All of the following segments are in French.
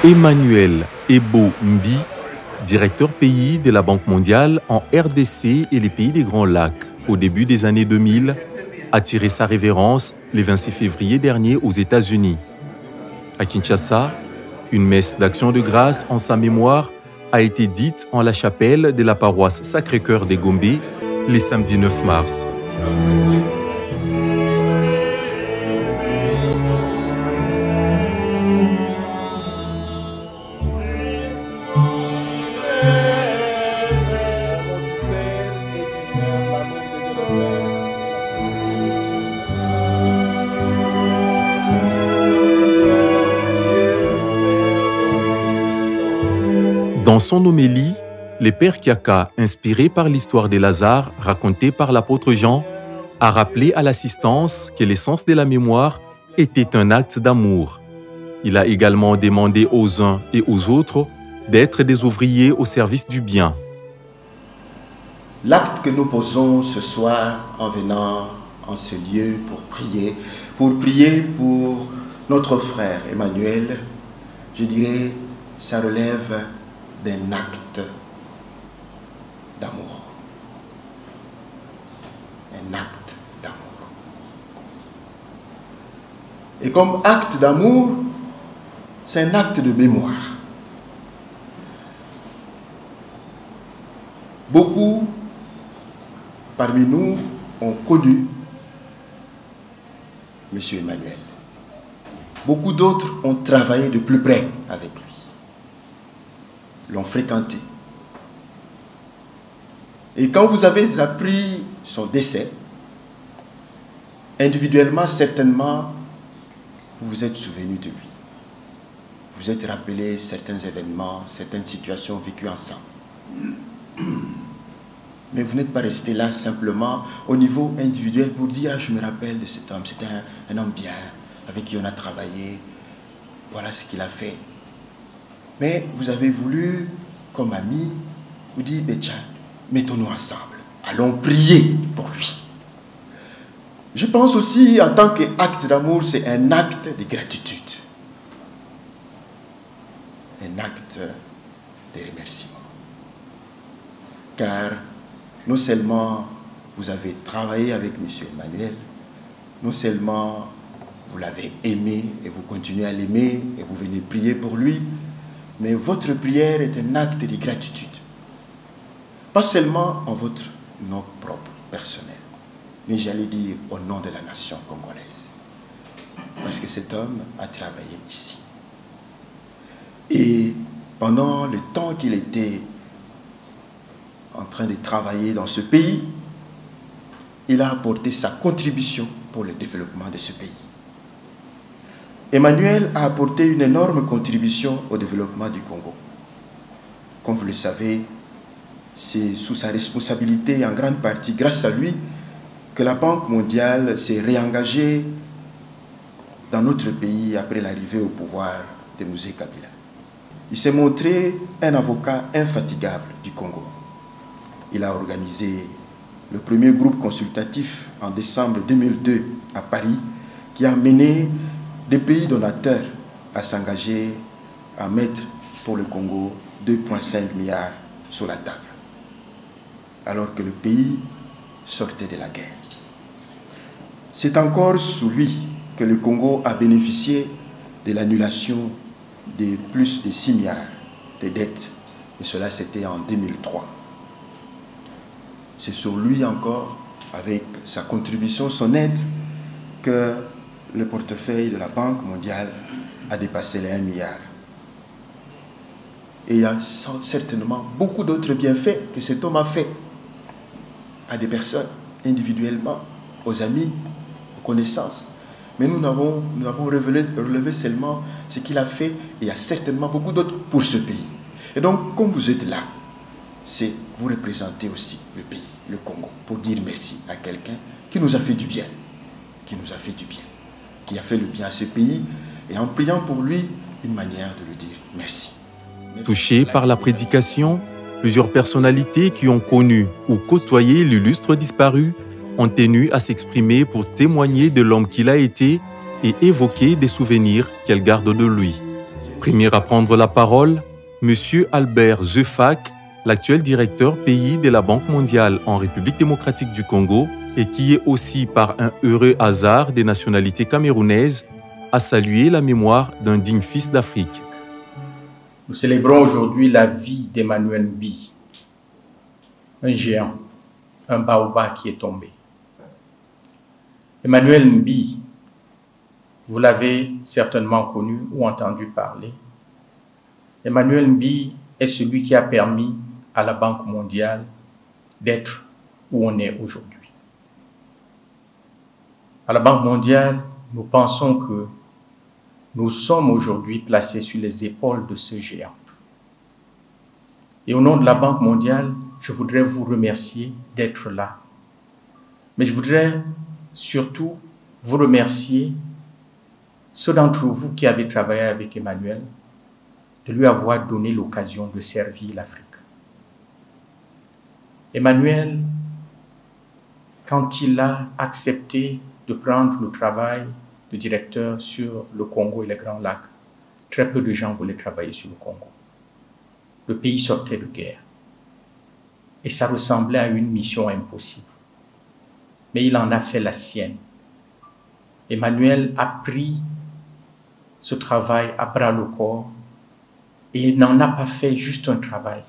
Emmanuel Ebo Mbi, directeur pays de la Banque mondiale en RDC et les pays des Grands Lacs, au début des années 2000, a tiré sa révérence le 26 février dernier aux États-Unis. À Kinshasa, une messe d'action de grâce en sa mémoire a été dite en la chapelle de la paroisse Sacré-Cœur des Gombe le samedi 9 mars. Dans son homélie, le père Kiaka, inspiré par l'histoire de Lazare racontée par l'apôtre Jean, a rappelé à l'assistance que l'essence de la mémoire était un acte d'amour. Il a également demandé aux uns et aux autres d'être des ouvriers au service du bien. L'acte que nous posons ce soir en venant en ce lieu pour prier pour notre frère Emmanuel, je dirais, ça relève d'un acte d'amour. Un acte d'amour. Et comme acte d'amour, c'est un acte de mémoire. Beaucoup parmi nous ont connu M. Emmanuel. Beaucoup d'autres ont travaillé de plus près avec lui, l'ont fréquenté. Et quand vous avez appris son décès, individuellement, certainement, vous vous êtes souvenu de lui. Vous vous êtes rappelé certains événements, certaines situations vécues ensemble. Mais vous n'êtes pas resté là simplement au niveau individuel pour dire « Ah, je me rappelle de cet homme, c'était un homme bien, avec qui on a travaillé, voilà ce qu'il a fait. » Mais vous avez voulu, comme ami, vous dire « Tiens, mettons-nous ensemble, allons prier pour lui. » Je pense aussi, en tant qu'acte d'amour, c'est un acte de gratitude. Un acte de remerciement. Car non seulement vous avez travaillé avec M. Emmanuel, non seulement vous l'avez aimé et vous continuez à l'aimer et vous venez prier pour lui, mais votre prière est un acte de gratitude. Pas seulement en votre nom propre, personnel, mais j'allais dire au nom de la nation congolaise. Parce que cet homme a travaillé ici. Et pendant le temps qu'il était en train de travailler dans ce pays, il a apporté sa contribution pour le développement de ce pays. Emmanuel a apporté une énorme contribution au développement du Congo. Comme vous le savez, c'est sous sa responsabilité, en grande partie grâce à lui, que la Banque mondiale s'est réengagée dans notre pays après l'arrivée au pouvoir de Mosé Kabila. Il s'est montré un avocat infatigable du Congo. Il a organisé le premier groupe consultatif en décembre 2002 à Paris, qui a mené des pays donateurs à s'engager à mettre pour le Congo 2,5 milliards sur la table, alors que le pays sortait de la guerre. C'est encore sous lui que le Congo a bénéficié de l'annulation de plus de 6 milliards de dettes, et cela c'était en 2003. C'est sur lui encore, avec sa contribution, son aide, que le portefeuille de la Banque mondiale a dépassé les 1 milliard. Et il y a certainement beaucoup d'autres bienfaits que cet homme a fait à des personnes, individuellement, aux amis, aux connaissances. Mais nous avons relevé seulement ce qu'il a fait, et il y a certainement beaucoup d'autres pour ce pays. Et donc, comme vous êtes là, c'est vous représentez aussi le pays, le Congo, pour dire merci à quelqu'un qui nous a fait du bien, qui a fait le bien à ce pays, et en priant pour lui, une manière de lui dire merci. Touchés par la prédication, plusieurs personnalités qui ont connu ou côtoyé l'illustre disparu ont tenu à s'exprimer pour témoigner de l'homme qu'il a été et évoquer des souvenirs qu'elle garde de lui. Premier à prendre la parole, M. Albert Zefak, l'actuel directeur pays de la Banque mondiale en République démocratique du Congo et qui est aussi par un heureux hasard des nationalités camerounaises, a salué la mémoire d'un digne fils d'Afrique. Nous célébrons aujourd'hui la vie d'Emmanuel Mbi, un géant, un baobab qui est tombé. Emmanuel Mbi, vous l'avez certainement connu ou entendu parler. Emmanuel Mbi est celui qui a permis à la Banque mondiale d'être où on est aujourd'hui. À la Banque mondiale, nous pensons que nous sommes aujourd'hui placés sur les épaules de ce géant. Et au nom de la Banque mondiale, je voudrais vous remercier d'être là. Mais je voudrais surtout vous remercier, ceux d'entre vous qui avez travaillé avec Emmanuel, de lui avoir donné l'occasion de servir l'Afrique. Emmanuel, quand il a accepté de prendre le travail de directeur sur le Congo et les Grands Lacs, très peu de gens voulaient travailler sur le Congo. Le pays sortait de guerre. Et ça ressemblait à une mission impossible. Mais il en a fait la sienne. Emmanuel a pris ce travail à bras le corps et il n'en a pas fait juste un travail.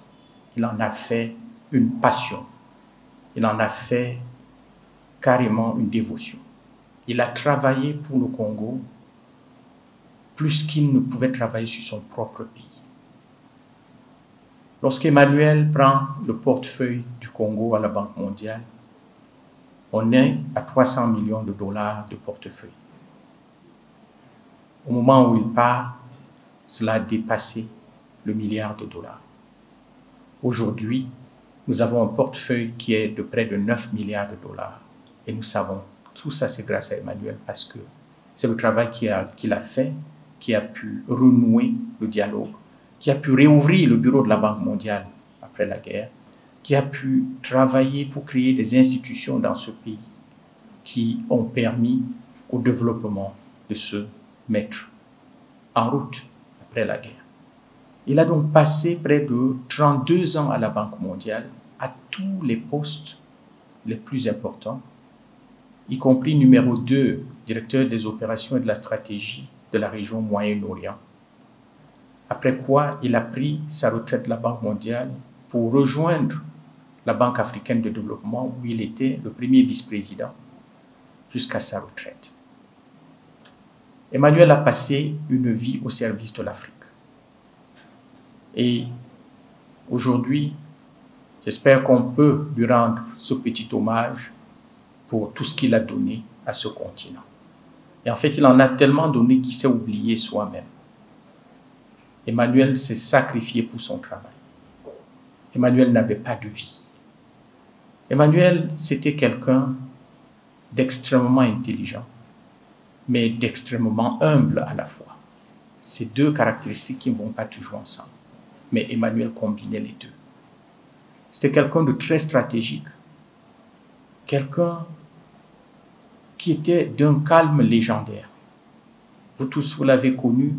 Il en a fait une passion. Il en a fait carrément une dévotion. Il a travaillé pour le Congo plus qu'il ne pouvait travailler sur son propre pays. Lorsqu'Emmanuel prend le portefeuille du Congo à la Banque mondiale, on est à 300 millions de dollars de portefeuille. Au moment où il part, cela a dépassé le milliard de dollars. Aujourd'hui, nous avons un portefeuille qui est de près de 9 milliards de dollars. Et nous savons, tout ça c'est grâce à Emmanuel parce que c'est le travail qu'il a fait, qui a pu renouer le dialogue, qui a pu réouvrir le bureau de la Banque mondiale après la guerre, qui a pu travailler pour créer des institutions dans ce pays qui ont permis au développement de se mettre en route après la guerre. Il a donc passé près de 32 ans à la Banque mondiale, à tous les postes les plus importants, y compris numéro 2, directeur des opérations et de la stratégie de la région Moyen-Orient. Après quoi, il a pris sa retraite de la Banque mondiale pour rejoindre la Banque africaine de développement où il était le premier vice-président jusqu'à sa retraite. Emmanuel a passé une vie au service de l'Afrique. Et aujourd'hui, j'espère qu'on peut lui rendre ce petit hommage pour tout ce qu'il a donné à ce continent. Et en fait, il en a tellement donné qu'il s'est oublié soi-même. Emmanuel s'est sacrifié pour son travail. Emmanuel n'avait pas de vie. Emmanuel, c'était quelqu'un d'extrêmement intelligent, mais d'extrêmement humble à la fois. Ces deux caractéristiques qui ne vont pas toujours ensemble. Mais Emmanuel combinait les deux. C'était quelqu'un de très stratégique, quelqu'un qui était d'un calme légendaire. Vous tous, vous l'avez connu,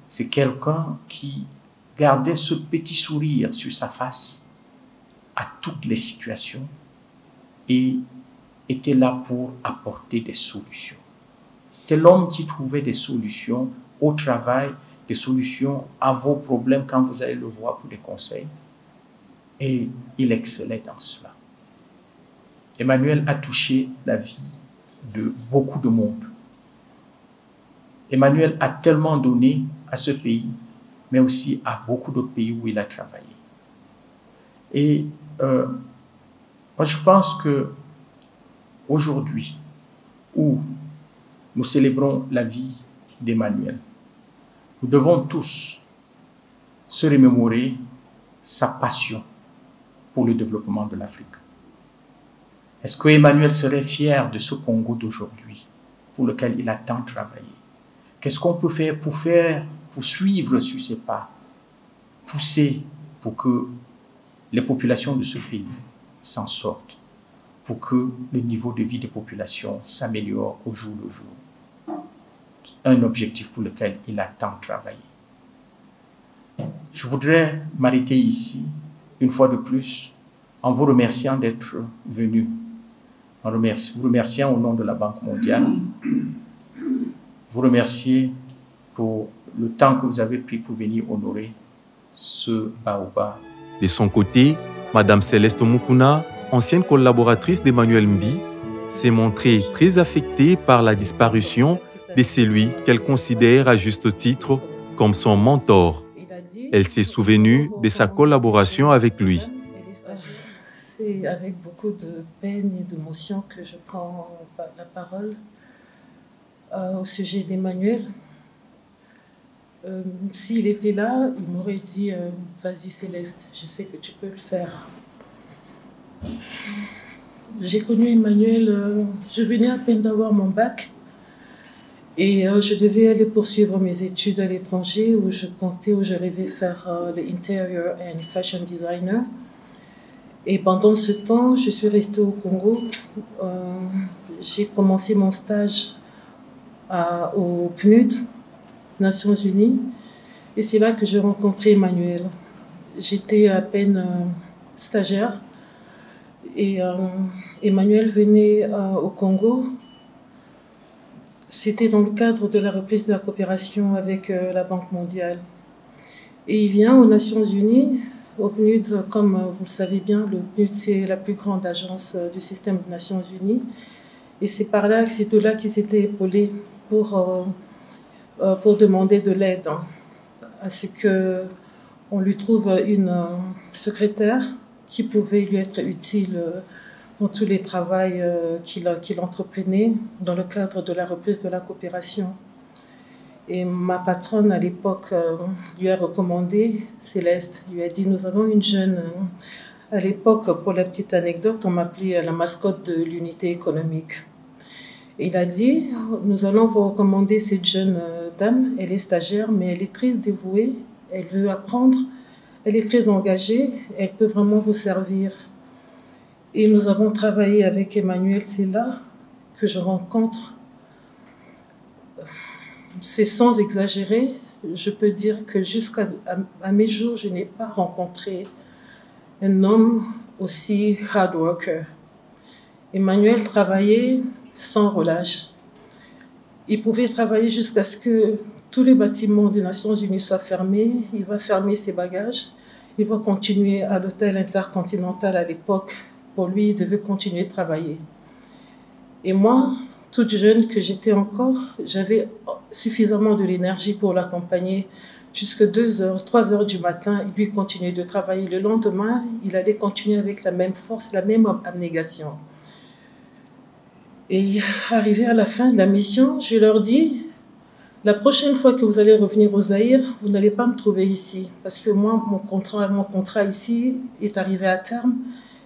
c'est quelqu'un qui gardait ce petit sourire sur sa face à toutes les situations et était là pour apporter des solutions. C'était l'homme qui trouvait des solutions au travail, des solutions à vos problèmes quand vous allez le voir pour des conseils. Et il excellait dans cela. Emmanuel a touché la vie de beaucoup de monde. Emmanuel a tellement donné à ce pays, mais aussi à beaucoup d'autres pays où il a travaillé. Et moi, je pense que aujourd'hui, où nous célébrons la vie d'Emmanuel, nous devons tous se remémorer sa passion pour le développement de l'Afrique. Est-ce que Emmanuel serait fier de ce Congo d'aujourd'hui pour lequel il a tant travaillé? Qu'est-ce qu'on peut faire pour suivre sur ses pas, pousser pour que les populations de ce pays s'en sortent, pour que le niveau de vie des populations s'améliore au jour le jour? Un objectif pour lequel il a tant travaillé. Je voudrais m'arrêter ici, une fois de plus, en vous remerciant d'être venu. En vous remerciant au nom de la Banque mondiale. Vous remercier pour le temps que vous avez pris pour venir honorer ce baobab. De son côté, Madame Céleste Mukuna, ancienne collaboratrice d'Emmanuel Mbi, s'est montrée très affectée par la disparition de celui qu'elle considère à juste titre comme son mentor. Elle s'est souvenue de sa collaboration avec lui. C'est avec beaucoup de peine et d'émotion que je prends la parole au sujet d'Emmanuel. S'il était là, il m'aurait dit « Vas-y Céleste, je sais que tu peux le faire ». J'ai connu Emmanuel, je venais à peine d'avoir mon bac et je devais aller poursuivre mes études à l'étranger où je rêvais faire le Interior and Fashion Designer. Et pendant ce temps, je suis restée au Congo. J'ai commencé mon stage au PNUD, Nations Unies, et c'est là que j'ai rencontré Emmanuel. J'étais à peine stagiaire et Emmanuel venait au Congo. C'était dans le cadre de la reprise de la coopération avec la Banque mondiale. Et il vient aux Nations Unies, au PNUD, comme vous le savez bien, le PNUD c'est la plus grande agence du système des Nations Unies. Et c'est de là qu'il s'était épaulé pour demander de l'aide à ce qu'on lui trouve une secrétaire qui pouvait lui être utile dans tous les travaux qu'il entreprenait dans le cadre de la reprise de la coopération. Et ma patronne à l'époque lui a recommandé Céleste, lui a dit nous avons une jeune, à l'époque pour la petite anecdote on m'appelait la mascotte de l'unité économique. Et il a dit nous allons vous recommander cette jeune dame, elle est stagiaire mais elle est très dévouée, elle veut apprendre, elle est très engagée, elle peut vraiment vous servir. Et nous avons travaillé avec Emmanuel, c'est là que je rencontre, c'est sans exagérer, je peux dire que jusqu'à mes jours, je n'ai pas rencontré un homme aussi hard worker. Emmanuel travaillait sans relâche. Il pouvait travailler jusqu'à ce que tous les bâtiments des Nations Unies soient fermés. Il va fermer ses bagages. Il va continuer à l'hôtel intercontinental à l'époque. Pour lui, il devait continuer de travailler. Et moi, toute jeune que j'étais encore, j'avais suffisamment de l'énergie pour l'accompagner jusqu'à 2h, 3h du matin. Et puis continuer de travailler. Le lendemain, il allait continuer avec la même force, la même abnégation. Et arrivé à la fin de la mission, je leur dis, la prochaine fois que vous allez revenir au Zaïre, vous n'allez pas me trouver ici. Parce que moi, mon contrat ici est arrivé à terme.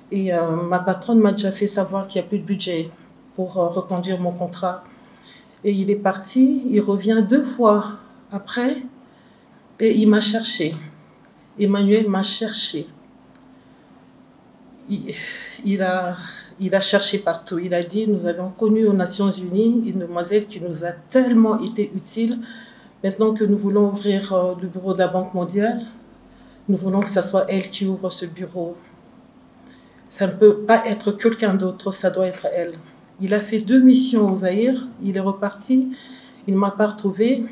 Et ma patronne m'a déjà fait savoir qu'il n'y a plus de budget pour reconduire mon contrat. Et il est parti, il revient 2 fois après et il m'a cherché. Emmanuel m'a cherché. Il a cherché partout. Il a dit, nous avons connu aux Nations Unies une demoiselle qui nous a tellement été utile. Maintenant que nous voulons ouvrir le bureau de la Banque mondiale, nous voulons que ce soit elle qui ouvre ce bureau. Ça ne peut pas être quelqu'un d'autre, ça doit être elle. Il a fait 2 missions au Zaïre, il est reparti, il ne m'a pas retrouvé.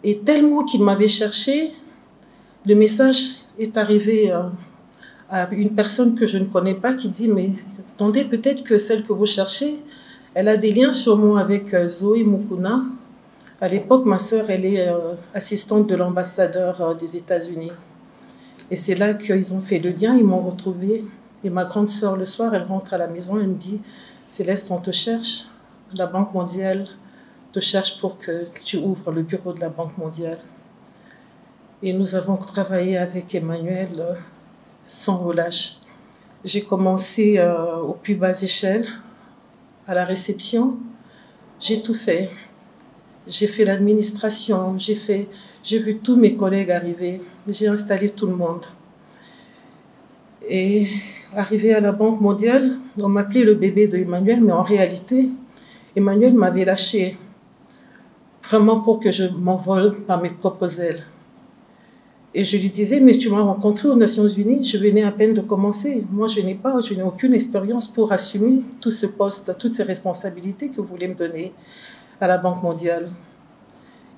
Et tellement qu'il m'avait cherché, le message est arrivé à une personne que je ne connais pas qui dit « Mais attendez, peut-être que celle que vous cherchez, elle a des liens sûrement avec Zoé Mukuna. » À l'époque, ma sœur, elle est assistante de l'ambassadeur des États-Unis. Et c'est là qu'ils ont fait le lien, ils m'ont retrouvée. Et ma grande sœur, le soir, elle rentre à la maison, elle me dit « Céleste, on te cherche, la Banque mondiale te cherche pour que tu ouvres le bureau de la Banque mondiale. » Et nous avons travaillé avec Emmanuel sans relâche. J'ai commencé aux plus basses échelles, à la réception. J'ai tout fait. J'ai fait l'administration, j'ai vu tous mes collègues arriver. J'ai installé tout le monde. Et arrivé à la Banque mondiale, on m'appelait le bébé de Emmanuel, mais en réalité, Emmanuel m'avait lâché vraiment pour que je m'envole par mes propres ailes. Et je lui disais, mais tu m'as rencontré aux Nations Unies, je venais à peine de commencer. Moi, je n'ai aucune expérience pour assumer tout ce poste, toutes ces responsabilités que vous voulez me donner à la Banque mondiale.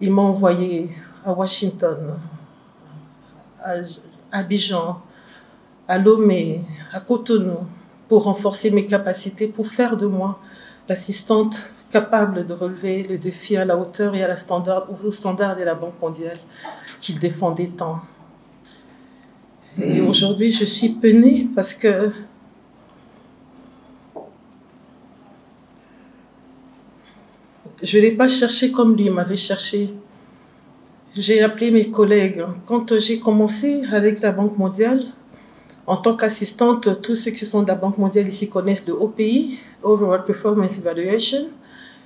Il m'a envoyé à Washington, à Abidjan, à Lomé, à Cotonou, pour renforcer mes capacités, pour faire de moi l'assistante capable de relever le défi à la hauteur et au standard de la Banque mondiale qu'il défendait tant. Et aujourd'hui, je suis peinée parce que je ne l'ai pas cherché comme lui m'avait cherché. J'ai appelé mes collègues. Quand j'ai commencé avec la Banque mondiale, en tant qu'assistante, tous ceux qui sont de la Banque mondiale ici connaissent le OPI, Overall Performance Evaluation.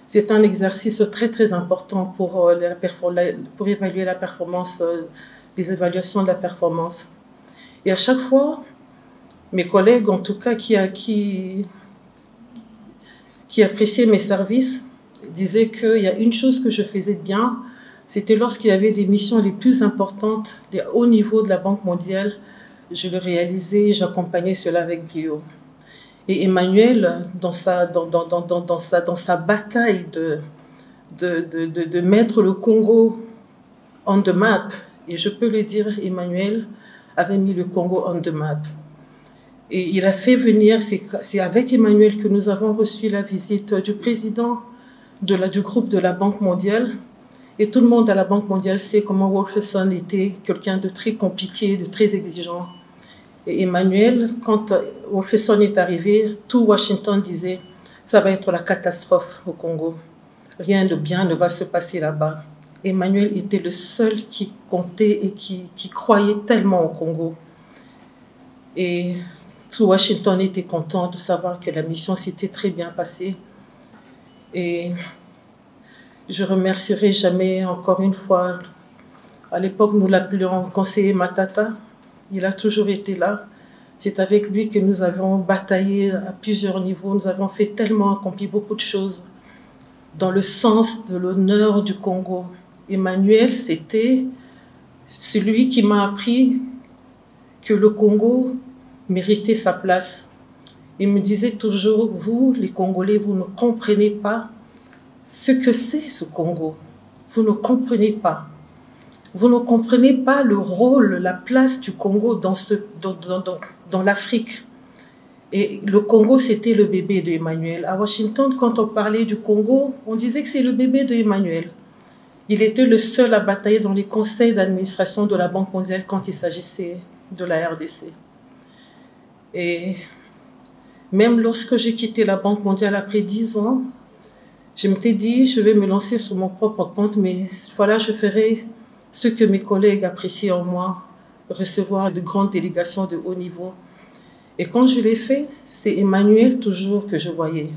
C'est un exercice très très important pour évaluer la performance, les évaluations de la performance. Et à chaque fois, mes collègues, en tout cas, qui appréciaient mes services, disaient qu'il y a une chose que je faisais bien, c'était lorsqu'il y avait des missions les plus importantes, des hauts niveaux de la Banque mondiale, je le réalisais, j'accompagnais cela avec Guillaume. Et Emmanuel, dans sa bataille de mettre le Congo on the map, et je peux le dire, Emmanuel avait mis le Congo on the map. Et il a fait venir, c'est avec Emmanuel que nous avons reçu la visite du président du groupe de la Banque mondiale. Et tout le monde à la Banque mondiale sait comment Wolfson était quelqu'un de très compliqué, de très exigeant. Et Emmanuel, quand Wolfson est arrivé, tout Washington disait « ça va être la catastrophe au Congo. Rien de bien ne va se passer là-bas ». Emmanuel était le seul qui comptait et qui croyait tellement au Congo. Et tout Washington était content de savoir que la mission s'était très bien passée. Et je ne remercierai jamais encore une fois. À l'époque, nous l'appelions conseiller Matata. Il a toujours été là. C'est avec lui que nous avons bataillé à plusieurs niveaux. Nous avons accompli beaucoup de choses dans le sens de l'honneur du Congo. Emmanuel, c'était celui qui m'a appris que le Congo méritait sa place. Il me disait toujours, vous, les Congolais, vous ne comprenez pas ce que c'est ce Congo. Vous ne comprenez pas. Vous ne comprenez pas le rôle, la place du Congo dans l'Afrique. Et le Congo, c'était le bébé d'Emmanuel. À Washington, quand on parlait du Congo, on disait que c'est le bébé d'Emmanuel. Il était le seul à batailler dans les conseils d'administration de la Banque mondiale quand il s'agissait de la RDC. Et même lorsque j'ai quitté la Banque mondiale après 10 ans, je m'étais dit, je vais me lancer sur mon propre compte, mais voilà, je ferai ce que mes collègues apprécient en moi, recevoir de grandes délégations de haut niveau. Et quand je l'ai fait, c'est Emmanuel toujours que je voyais.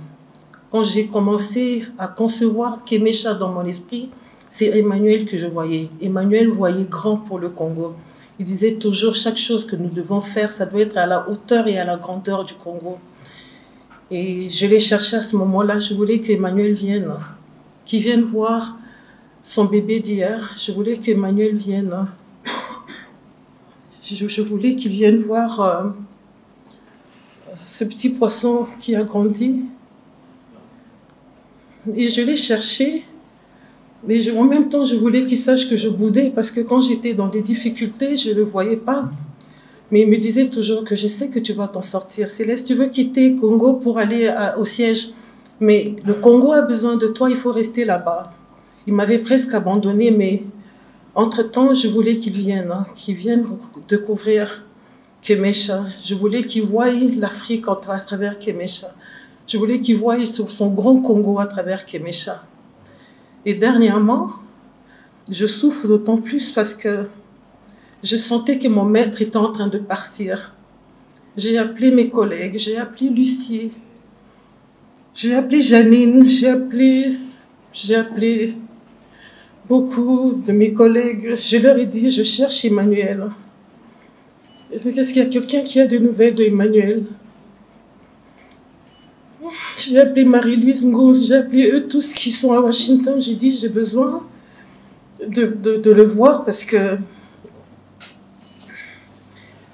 Quand j'ai commencé à concevoir Kémécha dans mon esprit, c'est Emmanuel que je voyais. Emmanuel voyait grand pour le Congo. Il disait toujours, chaque chose que nous devons faire, ça doit être à la hauteur et à la grandeur du Congo. Et je l'ai cherché à ce moment-là. Je voulais qu'Emmanuel vienne, qu'il vienne voir son bébé d'hier. Je voulais qu'Emmanuel vienne. Je voulais qu'il vienne voir ce petit poisson qui a grandi. Et je l'ai cherché. Mais en même temps, je voulais qu'il sache que je boudais parce que quand j'étais dans des difficultés, je ne le voyais pas. Mais il me disait toujours que je sais que tu vas t'en sortir. Céleste, tu veux quitter Congo pour aller au siège. Mais le Congo a besoin de toi, il faut rester là-bas. Il m'avait presque abandonné, mais entre-temps, je voulais qu'il vienne découvrir Kémécha. Je voulais qu'il voie l'Afrique à travers Kémécha. Je voulais qu'il voie sur son grand Congo à travers Kémécha. Et dernièrement, je souffre d'autant plus parce que je sentais que mon maître était en train de partir. J'ai appelé mes collègues, j'ai appelé Lucie, j'ai appelé Janine, j'ai appelé beaucoup de mes collègues. Je leur ai dit, je cherche Emmanuel. Est-ce qu'il y a quelqu'un qui a des nouvelles d'Emmanuel? J'ai appelé Marie-Louise Ngos, j'ai appelé eux tous qui sont à Washington. J'ai dit, j'ai besoin de le voir parce que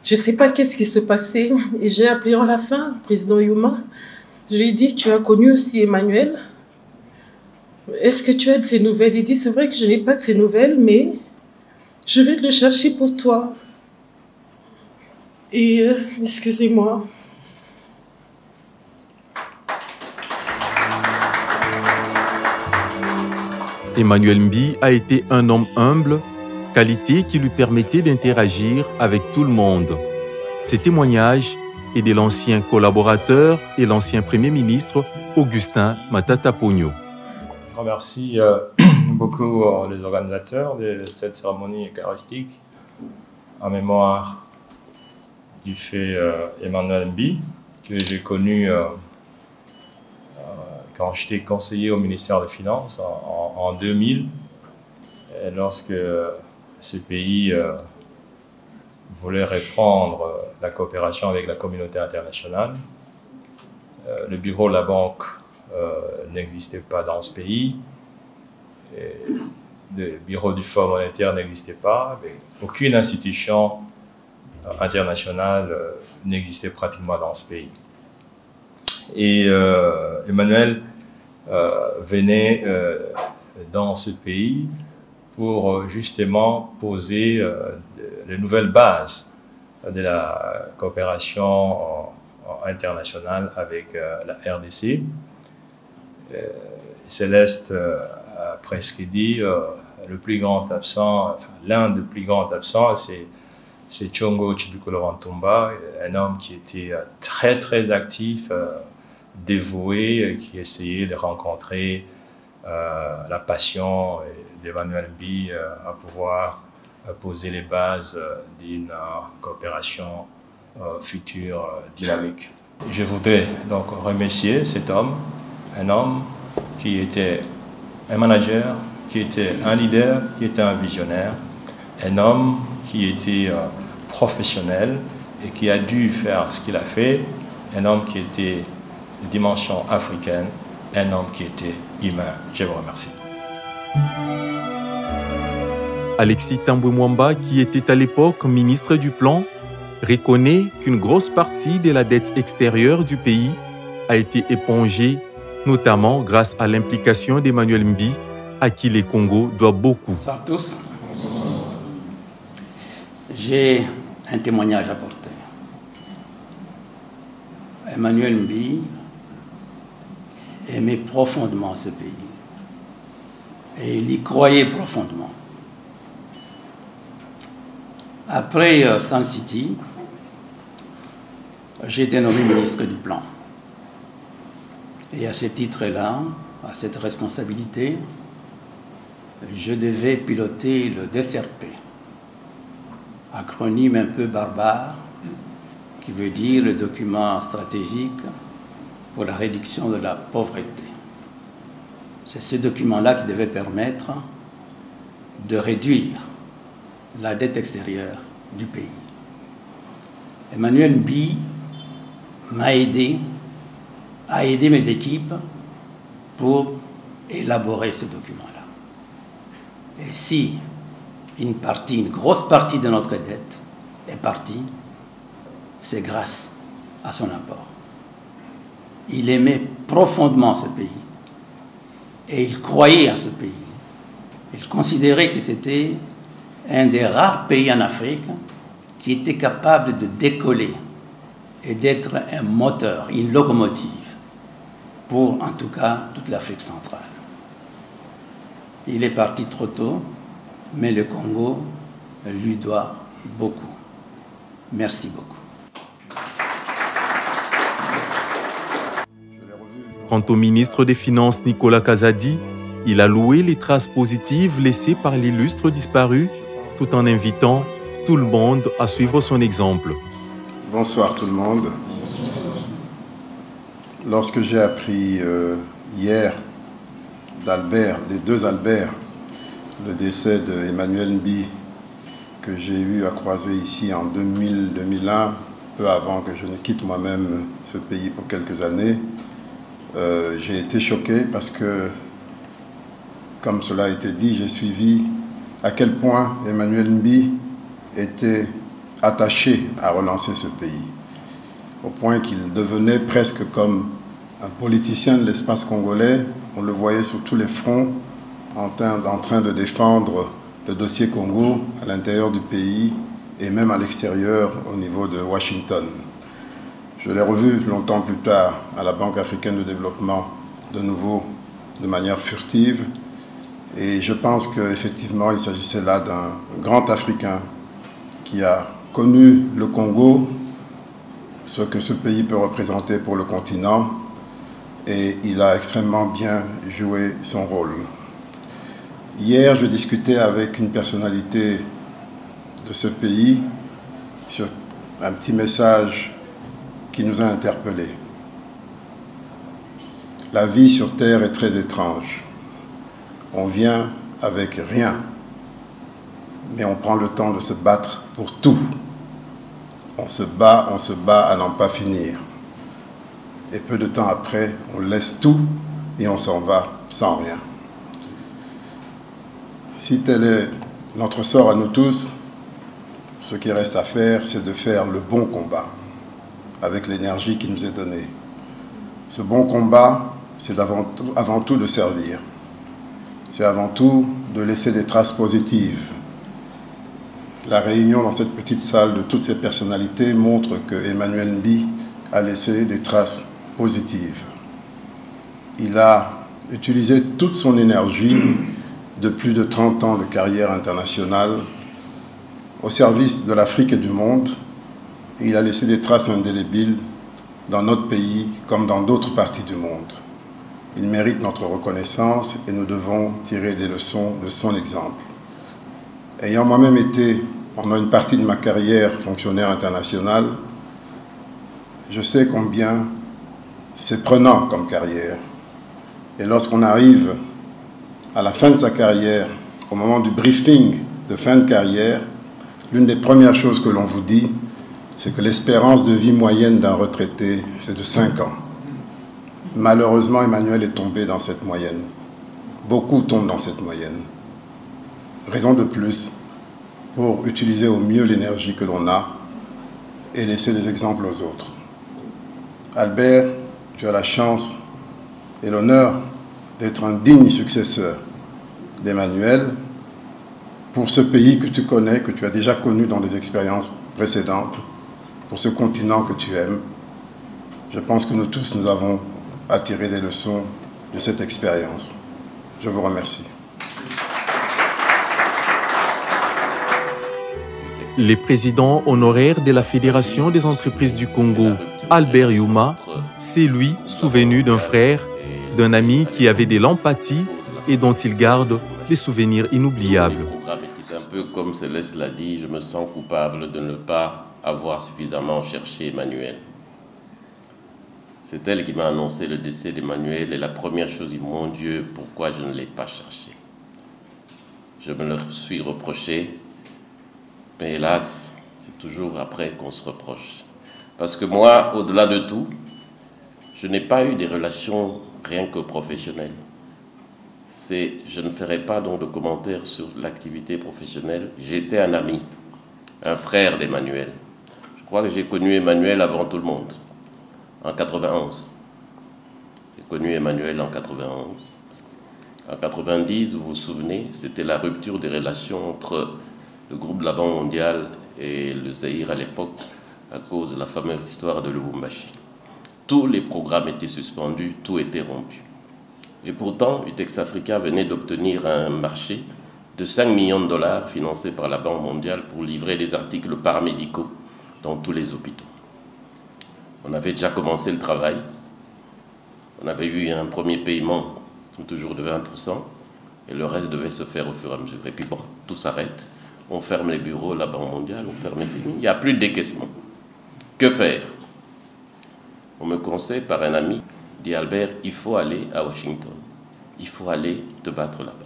Je ne sais pas qu'est-ce qui se passait. Et j'ai appelé en la fin le président Youma. Je lui ai dit, tu as connu aussi Emmanuel. Est-ce que tu as de ses nouvelles? Il dit, c'est vrai que je n'ai pas de ses nouvelles, mais je vais le chercher pour toi. Et excusez-moi. Emmanuel Mbi a été un homme humble, qualité qui lui permettait d'interagir avec tout le monde. Ces témoignages est de l'ancien collaborateur et l'ancien Premier ministre Augustin Matata Pogno. Je remercie beaucoup les organisateurs de cette cérémonie eucharistique en mémoire du fait Emmanuel Mbi, que j'ai connu quand j'étais conseiller au ministère des Finances en 2000, et lorsque ce pays voulait reprendre la coopération avec la communauté internationale. Le bureau de la banque n'existait pas dans ce pays, et le bureau du Fonds monétaire n'existait pas, mais aucune institution internationale n'existait pratiquement dans ce pays. Et Emmanuel venait dans ce pays pour justement poser les nouvelles bases de la coopération internationale avec la RDC. Céleste a presque dit le plus grand absent, enfin, l'un des plus grands absents, c'est Tshongo Tshibikolo Wantumba, un homme qui était très très actif, dévoué, qui essayait de rencontrer la passion d'Emmanuel Mbi à pouvoir poser les bases d'une coopération future dynamique. Je voudrais donc remercier cet homme, un homme qui était un manager, qui était un leader, qui était un visionnaire, un homme qui était professionnel et qui a dû faire ce qu'il a fait, un homme qui était de dimension africaine, un homme qui était humain. Je vous remercie. Alexis Tambwe Mwamba, qui était à l'époque ministre du Plan, reconnaît qu'une grosse partie de la dette extérieure du pays a été épongée, notamment grâce à l'implication d'Emmanuel Mbi, à qui les Congos doivent beaucoup. Bonsoir à tous. J'ai un témoignage à porter. Emmanuel Mbi aimait profondément ce pays et il y croyait profondément. Après Sun City, j'ai été nommé ministre du Plan. Et à ce titre-là, à cette responsabilité, je devais piloter le DSRP, acronyme un peu barbare, qui veut dire le document stratégique pour la réduction de la pauvreté. C'est ce document-là qui devait permettre de réduire la dette extérieure du pays. Emmanuel Mbi m'a aidé à aider mes équipes pour élaborer ce document-là. Et si une grosse partie de notre dette est partie, c'est grâce à son apport. Il aimait profondément ce pays et il croyait en ce pays. Il considérait que c'était un des rares pays en Afrique qui était capable de décoller et d'être un moteur, une locomotive pour, en tout cas, toute l'Afrique centrale. Il est parti trop tôt, mais le Congo lui doit beaucoup. Merci beaucoup. Quant au ministre des Finances Nicolas Kazadi, il a loué les traces positives laissées par l'illustre disparu, tout en invitant tout le monde à suivre son exemple. Bonsoir tout le monde. Lorsque j'ai appris hier d'Albert, des deux Albert, le décès d'Emmanuel Mbi, que j'ai eu à croiser ici en 2000-2001, peu avant que je ne quitte moi-même ce pays pour quelques années, j'ai été choqué parce que, comme cela a été dit, j'ai suivi à quel point Emmanuel Mbi était attaché à relancer ce pays, au point qu'il devenait presque comme un politicien de l'espace congolais. On le voyait sur tous les fronts en train de défendre le dossier Congo à l'intérieur du pays et même à l'extérieur au niveau de Washington. Je l'ai revu longtemps plus tard à la Banque africaine de développement, de nouveau de manière furtive, et je pense qu'effectivement il s'agissait là d'un grand Africain qui a connu le Congo, ce que ce pays peut représenter pour le continent, et il a extrêmement bien joué son rôle. Hier, je discutais avec une personnalité de ce pays sur un petit message qui nous a interpellés. La vie sur Terre est très étrange. On vient avec rien, mais on prend le temps de se battre pour tout. On se bat à n'en pas finir. Et peu de temps après, on laisse tout et on s'en va sans rien. Si tel est notre sort à nous tous, ce qui reste à faire, c'est de faire le bon combat avec l'énergie qui nous est donnée. Ce bon combat, c'est avant tout de servir. C'est avant tout de laisser des traces positives. La réunion dans cette petite salle de toutes ces personnalités montre que Emmanuel Mbi a laissé des traces positives. Il a utilisé toute son énergie de plus de 30 ans de carrière internationale au service de l'Afrique et du monde, et il a laissé des traces indélébiles dans notre pays comme dans d'autres parties du monde. Il mérite notre reconnaissance et nous devons tirer des leçons de son exemple. Ayant moi-même été, pendant une partie de ma carrière, fonctionnaire international, je sais combien c'est prenant comme carrière. Et lorsqu'on arrive à la fin de sa carrière, au moment du briefing de fin de carrière, l'une des premières choses que l'on vous dit, c'est que l'espérance de vie moyenne d'un retraité, c'est de 5 ans. Malheureusement, Emmanuel est tombé dans cette moyenne. Beaucoup tombent dans cette moyenne. Raison de plus pour utiliser au mieux l'énergie que l'on a et laisser des exemples aux autres. Albert, tu as la chance et l'honneur d'être un digne successeur d'Emmanuel pour ce pays que tu connais, que tu as déjà connu dans des expériences précédentes, pour ce continent que tu aimes. Je pense que nous tous, nous avons à tirer des leçons de cette expérience. Je vous remercie. Les présidents honoraires de la Fédération des entreprises du Congo, Albert Youma, s'est lui souvenu d'un frère, d'un ami qui avait de l'empathie et dont il garde des souvenirs inoubliables. Le programme était un peu comme Céleste l'a dit, je me sens coupable de ne pas avoir suffisamment cherché Emmanuel. C'est elle qui m'a annoncé le décès d'Emmanuel et la première chose, mon Dieu, pourquoi je ne l'ai pas cherché? Je me le suis reproché, mais hélas, c'est toujours après qu'on se reproche. Parce que moi, au-delà de tout, je n'ai pas eu des relations rien que professionnelles. Je ne ferai pas donc de commentaires sur l'activité professionnelle. J'étais un ami, un frère d'Emmanuel. Je crois que j'ai connu Emmanuel avant tout le monde, en 91. J'ai connu Emmanuel en 91. En 90, vous vous souvenez, c'était la rupture des relations entre le groupe de la Banque mondiale et le Zaïre à l'époque, à cause de la fameuse histoire de Lubumbashi. Tous les programmes étaient suspendus, tout était rompu. Et pourtant, UTEX Africa venait d'obtenir un marché de 5 millions de dollars financé par la Banque mondiale pour livrer des articles paramédicaux dans tous les hôpitaux. On avait déjà commencé le travail. On avait eu un premier paiement, toujours de 20%, et le reste devait se faire au fur et à mesure. Et puis bon, tout s'arrête. On ferme les bureaux de la Banque mondiale, on ferme les films. Il n'y a plus de décaissement. Que faire? On me conseille par un ami, dit Albert, il faut aller à Washington. Il faut aller te battre là-bas.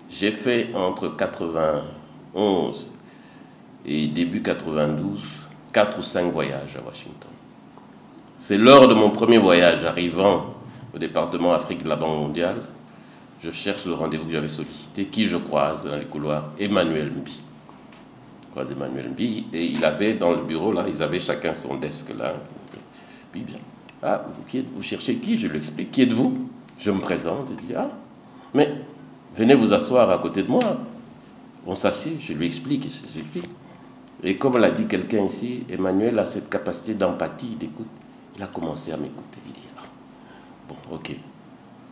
J'ai fait entre 91 et début 92, 4 ou 5 voyages à Washington. C'est lors de mon premier voyage, arrivant au département Afrique de la Banque mondiale, je cherche le rendez-vous que j'avais sollicité, qui je croise dans les couloirs, Emmanuel Mbi. croise Emmanuel Mbi, et il avait dans le bureau, là, ils avaient chacun son desk, là. Puis bien, ah, vous cherchez qui? Je lui explique. Qui êtes-vous? Je me présente, il dit, ah, mais venez vous asseoir à côté de moi. On s'assied, je lui explique, Et comme l'a dit quelqu'un ici, Emmanuel a cette capacité d'empathie, d'écoute. Il a commencé à m'écouter. Il dit, ah, bon, ok,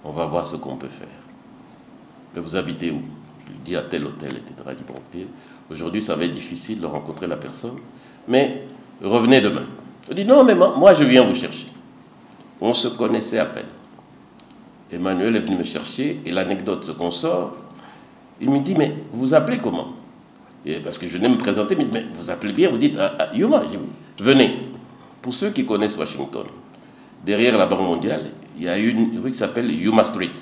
on va voir ce qu'on peut faire. Mais vous habitez où? Je lui dis à tel hôtel, etc. Il dit, bon, aujourd'hui, ça va être difficile de rencontrer la personne, mais revenez demain. Je dis, non, mais moi, je viens vous chercher. On se connaissait à peine. Emmanuel est venu me chercher, et l'anecdote, ce qu'on sort, il me dit, mais vous appelez comment? Et parce que je venais me présenter, il me dit, mais vous appelez bien, vous dites, Yuma. Je dis, venez. Pour ceux qui connaissent Washington, derrière la Banque mondiale, il y a une rue qui s'appelle Yuma Street.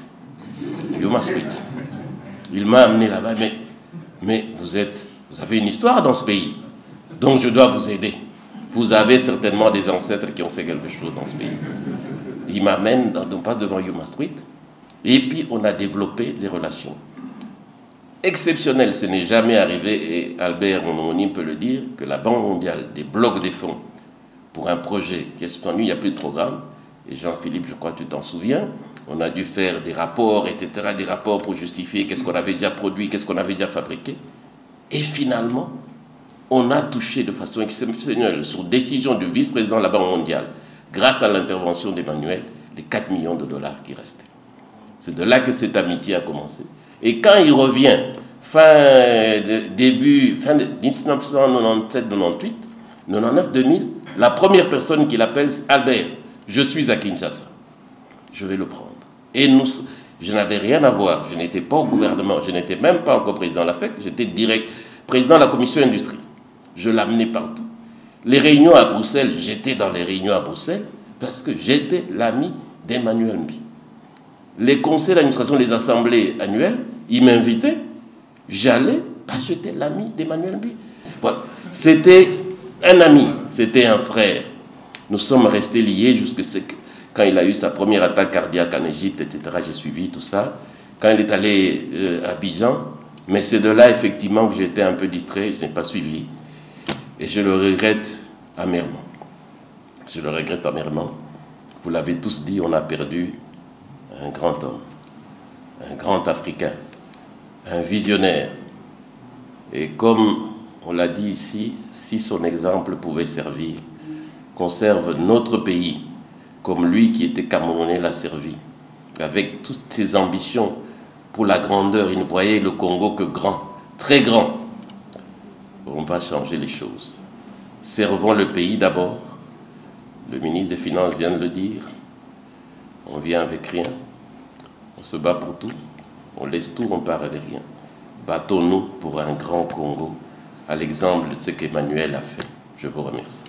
Yuma Street. Il m'a amené là-bas, mais vous avez une histoire dans ce pays, donc je dois vous aider. Vous avez certainement des ancêtres qui ont fait quelque chose dans ce pays. Il m'amène, on passe devant Yuma Street, et puis on a développé des relations exceptionnelles. Ce n'est jamais arrivé, et Albert, mon homonyme, peut le dire, que la Banque mondiale débloque des fonds pour un projet qui est suspendu, il n'y a plus de programme. Et Jean-Philippe, je crois que tu t'en souviens, on a dû faire des rapports, etc., des rapports pour justifier qu'est-ce qu'on avait déjà produit, qu'est-ce qu'on avait déjà fabriqué. Et finalement, on a touché de façon exceptionnelle, sur décision du vice-président de la Banque mondiale, grâce à l'intervention d'Emmanuel, les 4 millions de dollars qui restaient. C'est de là que cette amitié a commencé. Et quand il revient, fin 1997-98, 99-2000, la première personne qu'il appelle, c'est Albert. Je suis à Kinshasa. Je vais le prendre. Et je n'avais rien à voir. Je n'étais pas au gouvernement. Je n'étais même pas encore président de la FEC. J'étais président de la commission industrie. Je l'amenais partout. Les réunions à Bruxelles, j'étais dans les réunions à Bruxelles parce que j'étais l'ami d'Emmanuel Mbi. Les conseils d'administration des assemblées annuelles, ils m'invitaient. J'allais parce que j'étais l'ami d'Emmanuel Mbi. Voilà. C'était un ami, c'était un frère. Nous sommes restés liés jusqu'à quand il a eu sa première attaque cardiaque en Égypte, etc. J'ai suivi tout ça. Quand il est allé à Abidjan, mais c'est de là, effectivement, que j'étais un peu distrait, je n'ai pas suivi. Et je le regrette amèrement. Je le regrette amèrement. Vous l'avez tous dit, on a perdu un grand homme, un grand Africain, un visionnaire. Et comme on l'a dit ici, si son exemple pouvait servir, conserve notre pays, comme lui qui était Camerounais l'a servi, avec toutes ses ambitions pour la grandeur. Il ne voyait le Congo que grand, très grand. On va changer les choses. Servons le pays d'abord. Le ministre des Finances vient de le dire. On vient avec rien. On se bat pour tout. On laisse tout, on part avec rien. Battons-nous pour un grand Congo, à l'exemple de ce qu'Emmanuel a fait. Je vous remercie.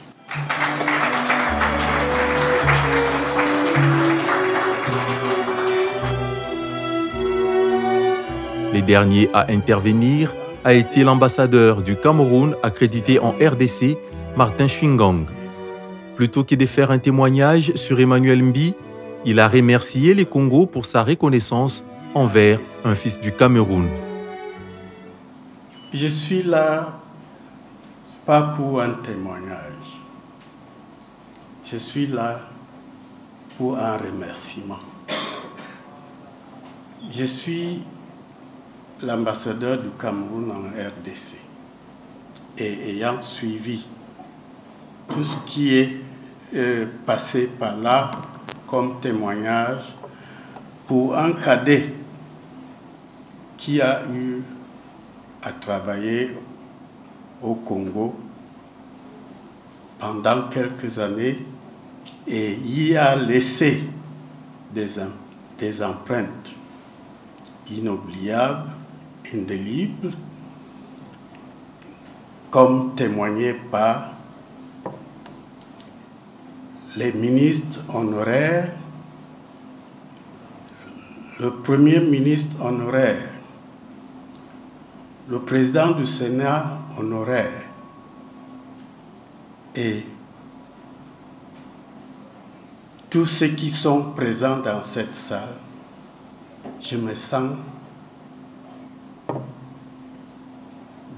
Les derniers à intervenir a été l'ambassadeur du Cameroun accrédité en RDC, Martin Chwingang. Plutôt que de faire un témoignage sur Emmanuel Mbi, il a remercié les Congos pour sa reconnaissance envers un fils du Cameroun. Je suis là pas pour un témoignage. Je suis là pour un remerciement. Je suis l'ambassadeur du Cameroun en RDC et ayant suivi tout ce qui est passé par là comme témoignage pour un cadet qui a eu à travailler au Congo pendant quelques années et y a laissé des empreintes inoubliables, indélibles, comme témoigné par les ministres honoraires, le premier ministre honoraire, le président du Sénat honoraire et tous ceux qui sont présents dans cette salle. Je me sens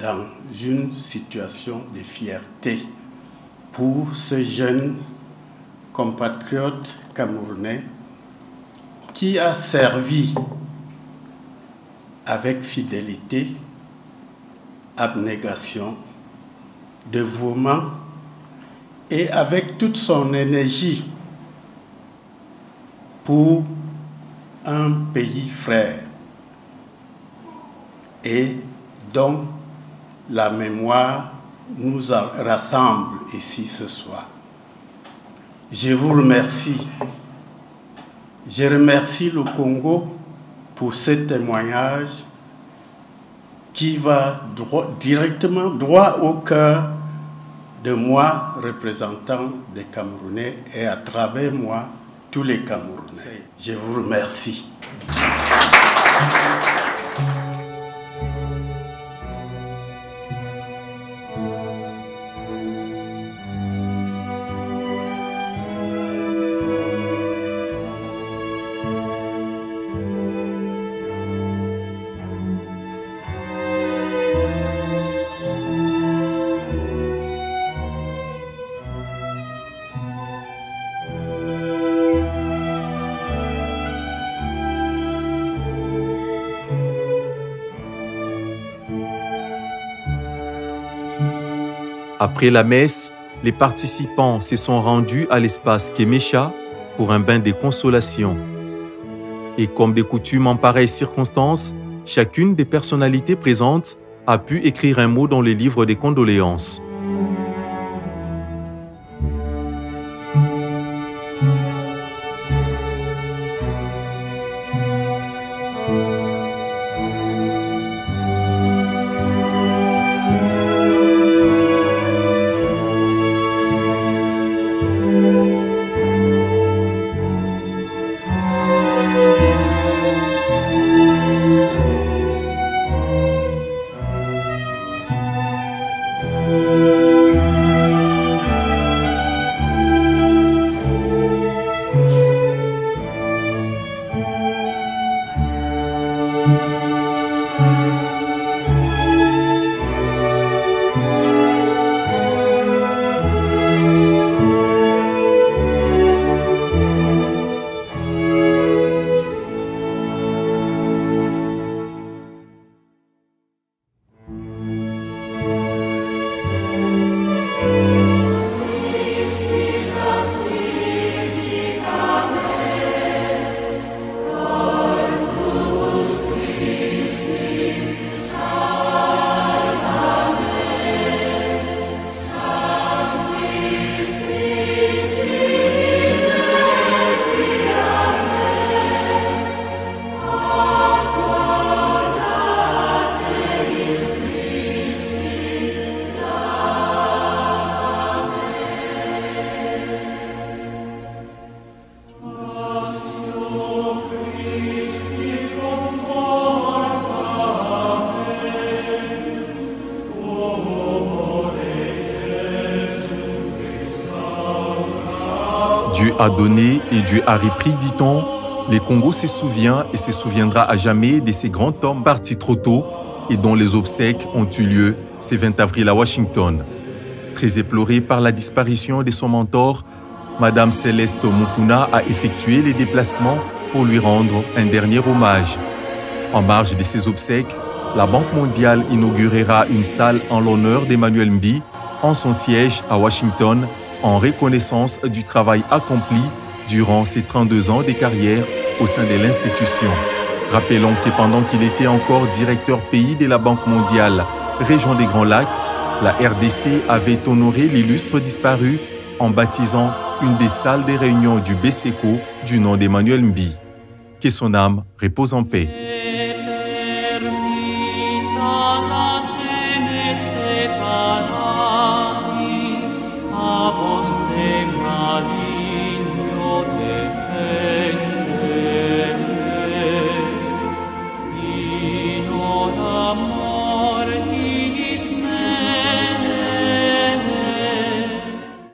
dans une situation de fierté pour ce jeune compatriote camerounais qui a servi avec fidélité, abnégation, dévouement et avec toute son énergie pour un pays frère et dont la mémoire nous rassemble ici ce soir. Je vous remercie. Je remercie le Congo pour ce témoignage qui va directement droit au cœur de moi, représentant des Camerounais, et à travers moi, tous les Camerounais. Je vous remercie. Après la messe, les participants se sont rendus à l'espace Kémécha pour un bain de consolation. Et comme de coutume en pareilles circonstances, chacune des personnalités présentes a pu écrire un mot dans les livres des condoléances. Dieu a donné et Dieu a repris, dit-on. Le Congo se souvient et se souviendra à jamais de ces grands hommes partis trop tôt et dont les obsèques ont eu lieu ce 20 avril à Washington. Très éplorée par la disparition de son mentor, Madame Céleste Mukuna a effectué les déplacements pour lui rendre un dernier hommage. En marge de ses obsèques, la Banque mondiale inaugurera une salle en l'honneur d'Emmanuel Mbi en son siège à Washington en reconnaissance du travail accompli durant ses 32 ans de carrière au sein de l'institution. Rappelons que pendant qu'il était encore directeur pays de la Banque mondiale, région des Grands Lacs, la RDC avait honoré l'illustre disparu en baptisant une des salles des réunions du BCECO du nom d'Emmanuel Mbi. Que son âme repose en paix.